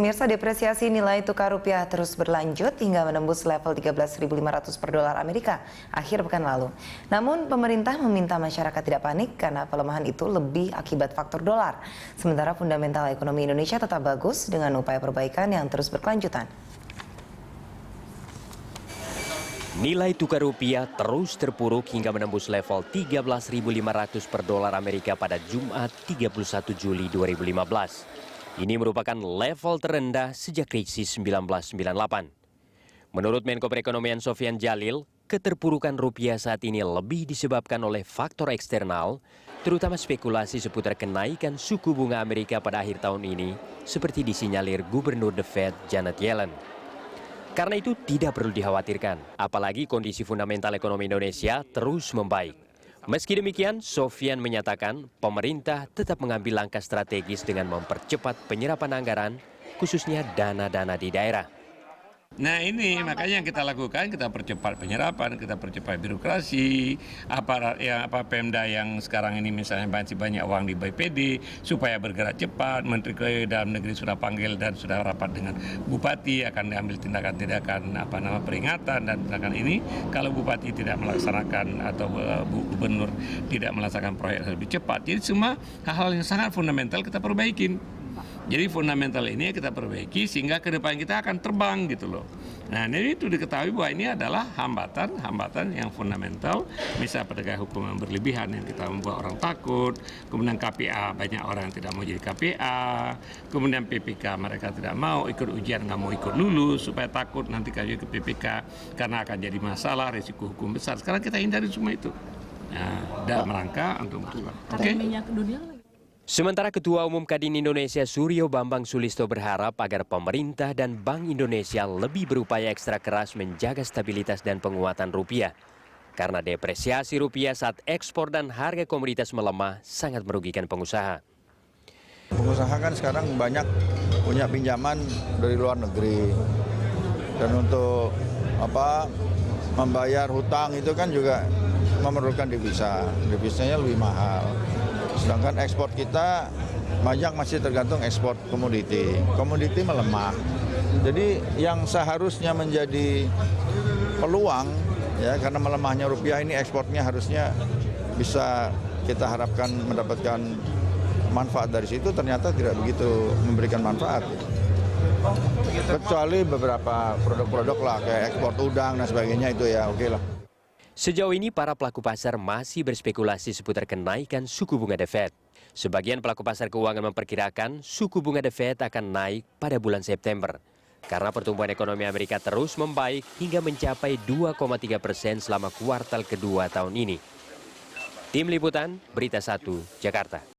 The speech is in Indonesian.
Pemirsa, depresiasi nilai tukar rupiah terus berlanjut hingga menembus level 13.500 per dolar Amerika akhir pekan lalu. Namun pemerintah meminta masyarakat tidak panik karena pelemahan itu lebih akibat faktor dolar. Sementara fundamental ekonomi Indonesia tetap bagus dengan upaya perbaikan yang terus berkelanjutan. Nilai tukar rupiah terus terpuruk hingga menembus level 13.500 per dolar Amerika pada Jumat 31 Juli 2015. Ini merupakan level terendah sejak krisis 1998. Menurut Menko Perekonomian Sofyan Djalil, keterpurukan rupiah saat ini lebih disebabkan oleh faktor eksternal, terutama spekulasi seputar kenaikan suku bunga Amerika pada akhir tahun ini, seperti disinyalir Gubernur The Fed Janet Yellen. Karena itu tidak perlu dikhawatirkan, apalagi kondisi fundamental ekonomi Indonesia terus membaik. Meski demikian, Sofyan menyatakan pemerintah tetap mengambil langkah strategis dengan mempercepat penyerapan anggaran, khususnya dana-dana di daerah. Nah ini makanya yang kita lakukan, kita percepat penyerapan, kita percepat birokrasi, aparat Pemda yang sekarang ini misalnya masih banyak uang di BPD supaya bergerak cepat. Menteri Dalam Negeri sudah panggil dan sudah rapat dengan Bupati, akan diambil tindakan-tindakan peringatan dan tindakan ini. Kalau Bupati tidak melaksanakan atau Gubernur tidak melaksanakan proyek lebih cepat, jadi semua hal-hal yang sangat fundamental kita perbaikin. Jadi fundamental ini kita perbaiki sehingga ke depan kita akan terbang gitu loh. Nah ini itu diketahui bahwa ini adalah hambatan yang fundamental. Misal penegak hukum yang berlebihan yang kita membuat orang takut. Kemudian KPA, banyak orang yang tidak mau jadi KPA. Kemudian PPK mereka tidak mau ikut ujian, nggak mau ikut lulus supaya takut nanti kalau ikut PPK karena akan jadi masalah, risiko hukum besar. Sekarang kita hindari semua itu. Nah, dalam rangka untuk Oke. Minyak dunia. Sementara Ketua Umum Kadin Indonesia Suryo Bambang Sulisto berharap agar pemerintah dan Bank Indonesia lebih berupaya ekstra keras menjaga stabilitas dan penguatan rupiah. Karena depresiasi rupiah saat ekspor dan harga komoditas melemah sangat merugikan pengusaha. Pengusaha kan sekarang banyak punya pinjaman dari luar negeri. Dan untuk membayar hutang itu kan juga memerlukan devisa. Devisanya lebih mahal. Sedangkan ekspor kita banyak masih tergantung ekspor komoditi. Komoditi melemah. Jadi yang seharusnya menjadi peluang ya karena melemahnya rupiah ini ekspornya harusnya bisa kita harapkan mendapatkan manfaat dari situ, ternyata tidak begitu memberikan manfaat. Kecuali beberapa produk-produk lah kayak ekspor udang dan sebagainya itu ya oke lah. Sejauh ini para pelaku pasar masih berspekulasi seputar kenaikan suku bunga The Fed. Sebagian pelaku pasar keuangan memperkirakan suku bunga The Fed akan naik pada bulan September. Karena pertumbuhan ekonomi Amerika terus membaik hingga mencapai 2,3% selama kuartal kedua tahun ini. Tim Liputan, Berita 1, Jakarta.